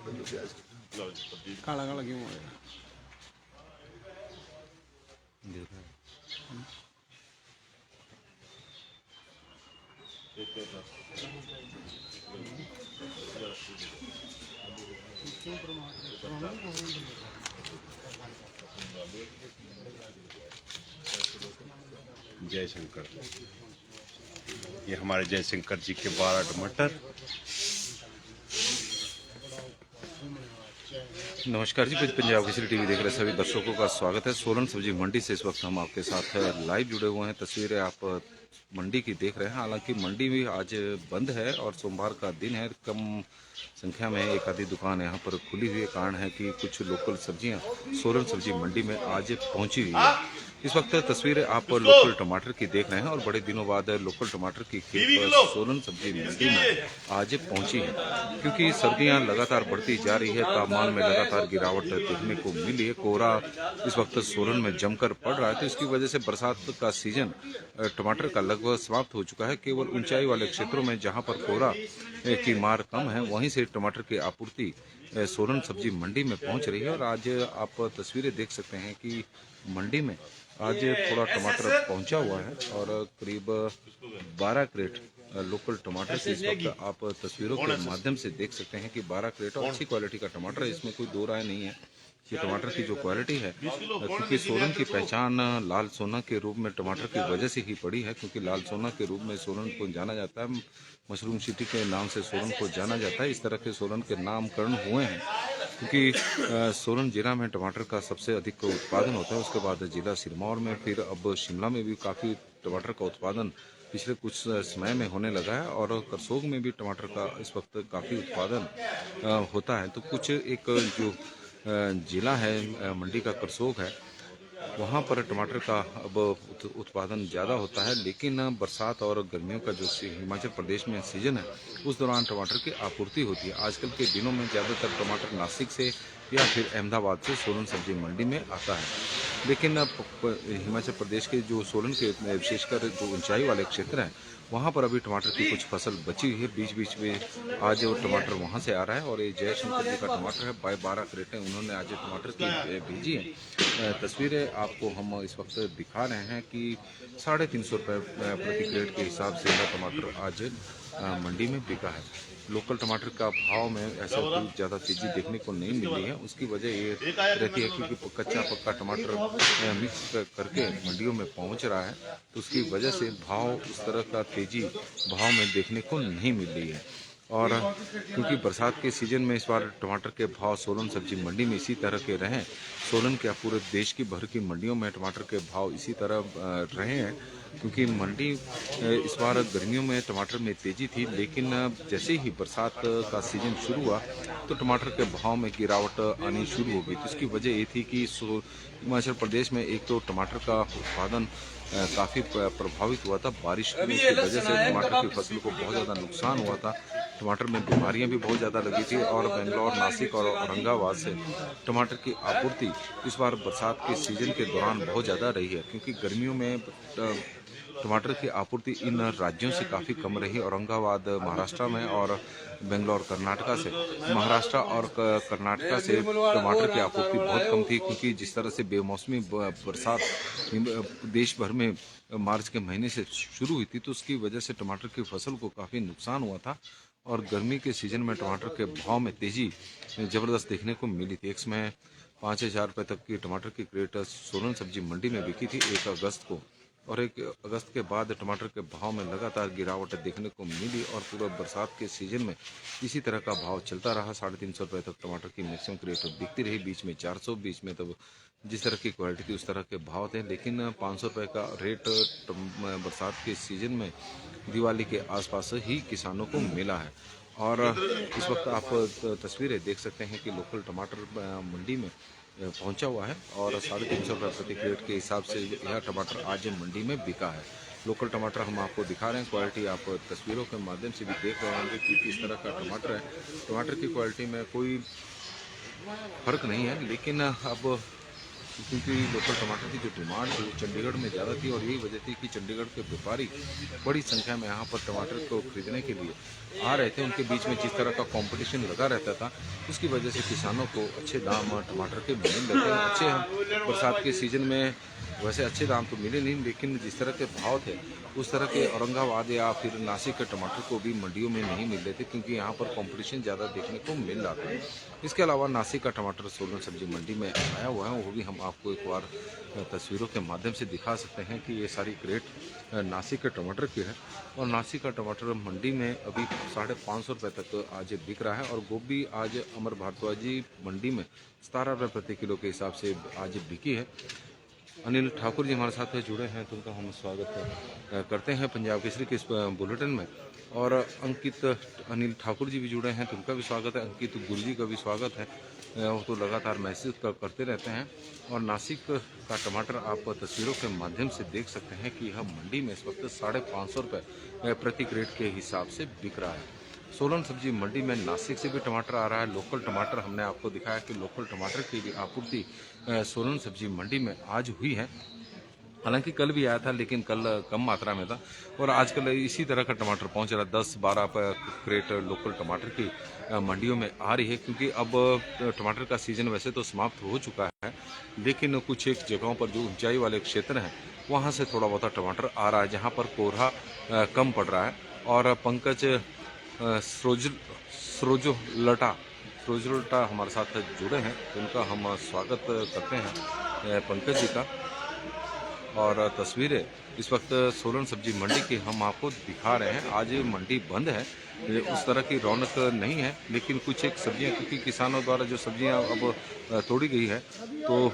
काला काला क्यों हो गया? जयशंकर, ये हमारे जयशंकर जी के 12 टमाटर। नमस्कार जी, पंजाब केसरी टीवी देख रहे सभी दर्शकों का स्वागत है। सोलन सब्जी मंडी से इस वक्त हम आपके साथ लाइव जुड़े हुए हैं। तस्वीरें आप मंडी की देख रहे हैं। हालांकि मंडी भी आज बंद है और सोमवार का दिन है। कम संख्या में एक आधी दुकान यहाँ पर खुली हुई है। कारण है कि कुछ लोकल सब्जियाँ सोलन सब्जी मंडी में आज पहुँची हुई है। इस वक्त तस्वीरें आप लोकल टमाटर की देख रहे हैं और बड़े दिनों बाद लोकल टमाटर की खेप सोलन सब्जी मंडी में आज पहुंची है। क्योंकि सर्दियां लगातार बढ़ती जा रही है, तापमान में लगातार गिरावट देखने को मिली है। कोहरा इस वक्त सोलन में जमकर पड़ रहा है, तो इसकी वजह से बरसात का सीजन टमाटर का लगभग समाप्त हो चुका है। केवल ऊंचाई वाले क्षेत्रों में जहां पर कोहरा की मार कम है, वहीं से टमाटर की आपूर्ति सोलन सब्जी मंडी में पहुंच रही है। और आज आप तस्वीरें देख सकते हैं कि मंडी में आज थोड़ा टमाटर पहुंचा हुआ है और करीब 12 क्रेट लोकल टमाटर की इस वक्त आप तस्वीरों के माध्यम से देख सकते हैं कि 12 क्रेट और अच्छी क्वालिटी का टमाटर है। इसमें कोई दो राय नहीं है। ये टमाटर की जो क्वालिटी है, क्योंकि सोलन की पहचान लाल सोना के रूप में टमाटर की वजह से ही पड़ी है। क्योंकि लाल सोना के रूप में सोलन को जाना जाता है, मशरूम सिटी के नाम से सोलन को जाना जाता है। इस तरह के सोलन के नामकरण हुए हैं क्योंकि सोलन जिला में टमाटर का सबसे अधिक उत्पादन होता है। उसके बाद जिला सिरमौर में, फिर अब शिमला में भी काफ़ी टमाटर का उत्पादन पिछले कुछ समय में होने लगा है। और करसोग में भी टमाटर का इस वक्त काफ़ी उत्पादन होता है। तो कुछ एक जो जिला है मंडी का करसोग है, वहाँ पर टमाटर का अब उत्पादन ज़्यादा होता है। लेकिन बरसात और गर्मियों का जो हिमाचल प्रदेश में सीजन है, उस दौरान टमाटर की आपूर्ति होती है। आजकल के दिनों में ज़्यादातर टमाटर नासिक से या फिर अहमदाबाद से सोलन सब्जी मंडी में आता है। लेकिन हिमाचल प्रदेश के जो सोलन के विशेषकर जो ऊंचाई वाले क्षेत्र हैं, वहाँ पर अभी टमाटर की कुछ फसल बची हुई है। बीच बीच में आज वो टमाटर वहाँ से आ रहा है। और ये जयशंकर जी का टमाटर है, 12 क्रेटें उन्होंने आज टमाटर की भेजी है। तस्वीरें आपको हम इस वक्त दिखा रहे हैं कि 350 रुपये प्रति क्रेट के हिसाब से यह टमाटर आज मंडी में बिका है। लोकल टमाटर का भाव में ऐसा कोई ज़्यादा तेज़ी देखने को नहीं मिली है। उसकी वजह ये रहती है क्योंकि कच्चा पक्का टमाटर मिक्स करके मंडियों में पहुंच रहा है, तो उसकी वजह से भाव उस तरह का तेज़ी भाव में देखने को नहीं मिल रही है। और क्योंकि बरसात के सीजन में इस बार टमाटर के भाव सोलन सब्जी मंडी में इसी तरह के रहें, सोलन क्या पूरे देश की भर की मंडियों में टमाटर के भाव इसी तरह रहे हैं। क्योंकि मंडी इस बार गर्मियों में टमाटर में तेज़ी थी, लेकिन जैसे ही बरसात का सीजन शुरू हुआ तो टमाटर के भाव में गिरावट आनी शुरू हो गई। तो इसकी वजह ये थी कि हिमाचल प्रदेश में एक तो टमाटर का उत्पादन काफ़ी प्रभावित हुआ था। बारिश की वजह से टमाटर की फसल को बहुत ज़्यादा नुकसान हुआ था। टमाटर में बीमारियां भी बहुत ज़्यादा लगी थी। और बेंगलोर, नासिक और औरंगाबाद से टमाटर की आपूर्ति इस बार बरसात के सीजन के दौरान बहुत ज़्यादा रही है। क्योंकि गर्मियों में टमाटर की आपूर्ति इन राज्यों से काफ़ी कम रही। औरंगाबाद महाराष्ट्र में और बेंगलोर कर्नाटका से, महाराष्ट्र और कर्नाटका से टमाटर की आपूर्ति बहुत कम थी। क्योंकि जिस तरह से बेमौसमी बरसात देश भर में मार्च के महीने से शुरू हुई थी, तो उसकी वजह से टमाटर की फसल को काफ़ी नुकसान हुआ था। और गर्मी के सीजन में टमाटर के भाव में तेज़ी ज़बरदस्त देखने को मिली थी। एक समय 5,000 रुपये तक की टमाटर की क्रेट सोलन सब्जी मंडी में बिकी थी 1 अगस्त को। और 1 अगस्त के बाद टमाटर के भाव में लगातार गिरावट देखने को मिली। और पूरा बरसात के सीजन में इसी तरह का भाव चलता रहा। 350 रुपये तक टमाटर की मैक्सिमम क्रेट बिकती रही। बीच में 400, बीच में तब जिस तरह की क्वालिटी थी उस तरह के भाव थे। लेकिन 500 रुपये का रेट बरसात के सीजन में दिवाली के आसपास ही किसानों को मिला है। और इस वक्त आप तस्वीरें देख सकते हैं कि लोकल टमाटर मंडी में पहुंचा हुआ है और 350 रुपये प्रति क्रेट के हिसाब से यह टमाटर आज मंडी में बिका है। लोकल टमाटर हम आपको दिखा रहे हैं, क्वालिटी आप तस्वीरों के माध्यम से भी देख रहे होंगे कि किस तरह का टमाटर है। टमाटर की क्वालिटी में कोई फर्क नहीं है। लेकिन अब क्योंकि लोकल टमाटर की जो डिमांड थी चंडीगढ़ में ज़्यादा थी और यही वजह थी कि चंडीगढ़ के व्यापारी बड़ी संख्या में यहाँ पर टमाटर को खरीदने के लिए आ रहे थे। उनके बीच में जिस तरह का कंपटीशन लगा रहता था उसकी वजह से किसानों को अच्छे दाम टमाटर के मिल लेते हैं। अच्छे हम बरसात के सीज़न में वैसे अच्छे दाम तो मिले नहीं, लेकिन जिस तरह के भाव थे उस तरह के औरंगाबाद या फिर नासिक के टमाटर को भी मंडियों में नहीं मिल रहे थे, क्योंकि यहाँ पर कंपटीशन ज़्यादा देखने को मिल रहा था। इसके अलावा नासिक का टमाटर सोलन सब्जी मंडी में आया हुआ है, वो भी हम आपको एक बार तस्वीरों के माध्यम से दिखा सकते हैं कि ये सारी क्रेट नासिक के टमाटर की है। और नासिक का टमाटर मंडी में अभी 550 रुपये तक आज बिक रहा है। और गोभी आज अमर भारद्वाज जी मंडी में 17 रुपये प्रति किलो के हिसाब से आज बिकी है। अनिल ठाकुर जी हमारे साथ जुड़े हैं, तो उनका हम स्वागत करते हैं पंजाब केसरी के इस बुलेटिन में। और अंकित अनिल ठाकुर जी भी जुड़े हैं, तो उनका भी स्वागत है। अंकित गुरु जी का भी स्वागत है, वो तो लगातार मैसेज करते रहते हैं। और नासिक का टमाटर आप तस्वीरों के माध्यम से देख सकते हैं कि यह मंडी में इस वक्त 550 रुपये प्रति क्रेट के हिसाब से बिक रहा है। सोलन सब्जी मंडी में नासिक से भी टमाटर आ रहा है। लोकल टमाटर हमने आपको दिखाया कि लोकल टमाटर की भी आपूर्ति सोलन सब्जी मंडी में आज हुई है। हालांकि कल भी आया था, लेकिन कल कम मात्रा में था। और आजकल इसी तरह का टमाटर पहुंच रहा है। 10-12 क्रेट लोकल टमाटर की मंडियों में आ रही है, क्योंकि अब टमाटर का सीज़न वैसे तो समाप्त हो चुका है, लेकिन कुछ एक जगहों पर जो ऊंचाई वाले क्षेत्र हैं वहाँ से थोड़ा बहुत टमाटर आ रहा है, जहाँ पर कोहरा कम पड़ रहा है। और पंकज सरोजलटा हमारे साथ जुड़े हैं, तो उनका हम स्वागत करते हैं पंकज जी का। और तस्वीरें इस वक्त सोलन सब्जी मंडी की हम आपको दिखा रहे हैं। आज मंडी बंद है, उस तरह की रौनक नहीं है, लेकिन कुछ एक सब्जियां, क्योंकि किसानों द्वारा जो सब्जियां अब तोड़ी गई है तो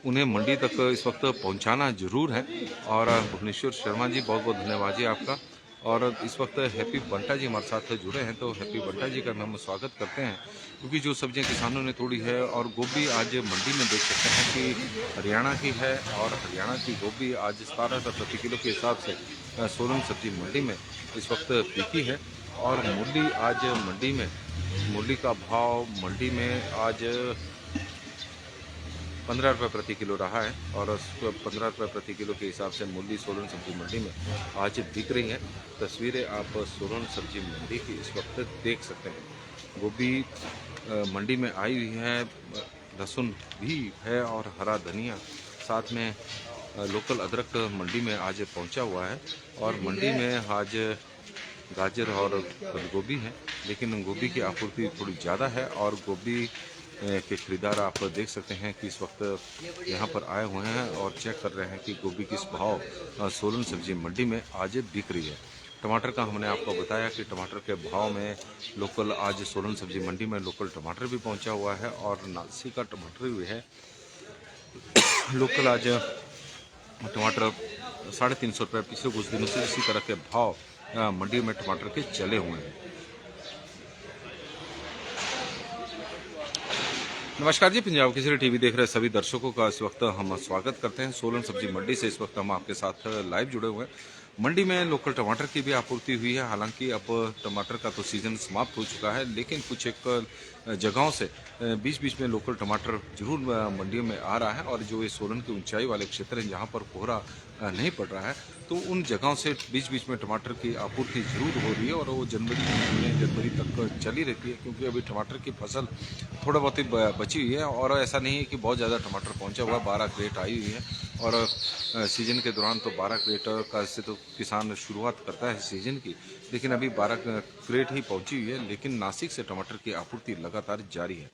उन्हें मंडी तक इस वक्त पहुंचाना जरूर है। और भुवनेश्वर शर्मा जी, बहुत बहुत धन्यवाद जी आपका। और इस वक्त हैप्पी बंटा जी हमारे साथ जुड़े हैं, तो हैप्पी बंटा जी का हम स्वागत करते हैं, क्योंकि जो सब्जियां किसानों ने तोड़ी है। और गोभी आज मंडी में देख सकते हैं कि हरियाणा की है, और हरियाणा की गोभी आज 17 रुपये प्रति किलो के हिसाब से सोलन सब्जी मंडी में इस वक्त बिकी है। और मूली आज मंडी में, मूली का भाव मंडी में आज 15 रुपये प्रति किलो रहा है। और 15 रुपये प्रति किलो के हिसाब से मूली सोलन सब्जी मंडी में आज बिक रही है। तस्वीरें आप सोलन सब्जी मंडी की इस वक्त देख सकते हैं। गोभी मंडी में आई हुई है, लहसुन भी है और हरा धनिया, साथ में लोकल अदरक मंडी में आज पहुंचा हुआ है। और मंडी में आज गाजर और गोभी है, लेकिन गोभी की आपूर्ति थोड़ी ज़्यादा है। और गोभी के खरीदार आप देख सकते हैं कि इस वक्त यहाँ पर आए हुए हैं और चेक कर रहे हैं कि गोभी किस भाव सोलन सब्जी मंडी में आज बिक रही है। टमाटर का हमने आपको बताया कि टमाटर के भाव में लोकल आज सोलन सब्जी मंडी में लोकल टमाटर भी पहुँचा हुआ है, और नासिक का टमाटर भी है। लोकल आज टमाटर 350 रुपये पिछले कुछ दिनों से इसी तरह के भाव मंडी में टमाटर के चले हुए हैं। नमस्कार जी, पंजाब केसरी टीवी देख रहे सभी दर्शकों का इस वक्त हम स्वागत करते हैं। सोलन सब्जी मंडी से इस वक्त हम आपके साथ लाइव जुड़े हुए हैं। मंडी में लोकल टमाटर की भी आपूर्ति हुई है। हालांकि अब टमाटर का तो सीज़न समाप्त हो चुका है, लेकिन कुछ एक जगहों से बीच बीच में लोकल टमाटर जरूर मंडियों में आ रहा है। और जो ये सोलन के ऊंचाई वाले क्षेत्र हैं जहाँ पर कोहरा नहीं पड़ रहा है, तो उन जगहों से बीच बीच में टमाटर की आपूर्ति जरूर हो रही है। और वो जनवरी तक चली रहती है, क्योंकि अभी टमाटर की फसल थोड़ा बहुत ही बची हुई है। और ऐसा नहीं है कि बहुत ज़्यादा टमाटर पहुँचा हुआ, 12 क्रेट आई हुई है। और सीजन के दौरान तो 12 क्रेट का से तो किसान शुरुआत करता है सीजन की, लेकिन अभी 12 क्रेट ही पहुंची हुई है। लेकिन नासिक से टमाटर की आपूर्ति लगातार जारी है।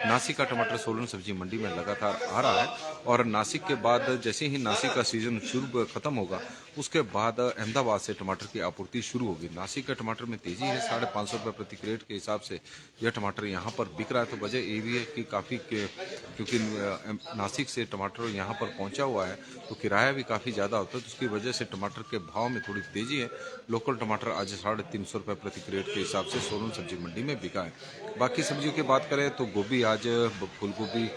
नासिक का टमाटर सोलन सब्जी मंडी में लगातार आ रहा है। और नासिक के बाद जैसे ही नासिक का सीजन शुरू खत्म होगा, उसके बाद अहमदाबाद से टमाटर की आपूर्ति शुरू होगी। नासिक के टमाटर में तेजी है, 550 रुपये प्रति क्रेट के हिसाब से यह टमाटर यहाँ पर बिक रहा है। तो वजह ये भी है कि काफ़ी क्योंकि नासिक से टमाटर यहाँ पर पहुँचा हुआ है, तो किराया भी काफ़ी ज़्यादा होता है, तो उसकी वजह से टमाटर के भाव में थोड़ी तेज़ी है। लोकल टमाटर आज 350 रुपये प्रति क्रेट के हिसाब से सोलन सब्जी मंडी में बिका है। बाकी सब्जियों की बात करें तो गोभी आज फूल गोभी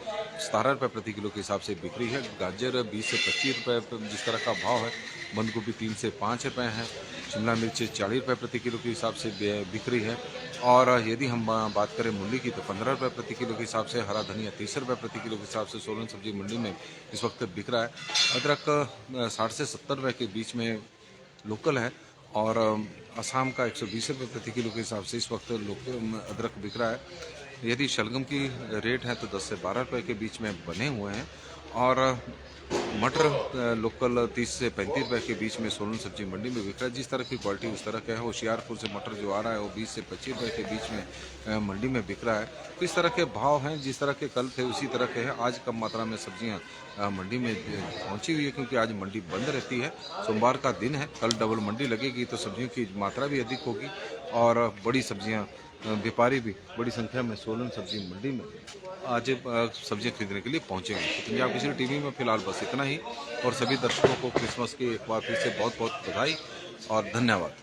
17 रुपये प्रति किलो के हिसाब से बिक रही है। गाजर 20 से 25 रुपये जिस तरह का भाव है। बंद गोभी 3 से 5 रुपये है। शिमला मिर्च 40 रुपये प्रति किलो के हिसाब से बिक रही है। और यदि हम बात करें मूली की तो 15 रुपये प्रति किलो के हिसाब से, हरा धनिया 30 रुपये प्रति किलो के हिसाब से सोलन सब्जी मंडी में इस वक्त बिक रहा है। अदरक 60 से 70 रुपये के बीच में लोकल है और असम का 120 रुपये प्रति किलो के हिसाब से इस वक्त अदरक बिक रहा है। यदि शलगम की रेट है तो 10 से 12 रुपये के बीच में बने हुए हैं और मटर लोकल 30 से 35 रुपये के बीच में सोलन सब्जी मंडी में बिक रहा है। जिस तरह की क्वालिटी उस तरह का है। होशियारपुर से मटर जो आ रहा है वो 20 से 25 रुपये के बीच में मंडी में बिक रहा है। तो इस तरह के भाव हैं, जिस तरह के कल थे उसी तरह के हैं। आज कम मात्रा में सब्जियां मंडी में पहुंची हुई है क्योंकि आज मंडी बंद रहती है, सोमवार का दिन है। कल डबल मंडी लगेगी तो सब्जियों की मात्रा भी अधिक होगी और बड़ी सब्जियां व्यापारी भी बड़ी संख्या में सोलन सब्जी मंडी में आज सब्जियां खरीदने के लिए पहुंचेंगे। तो पंजाब केसरी टीवी में फिलहाल बस इतना ही और सभी दर्शकों को क्रिसमस की एक बार फिर से बहुत बहुत बधाई और धन्यवाद।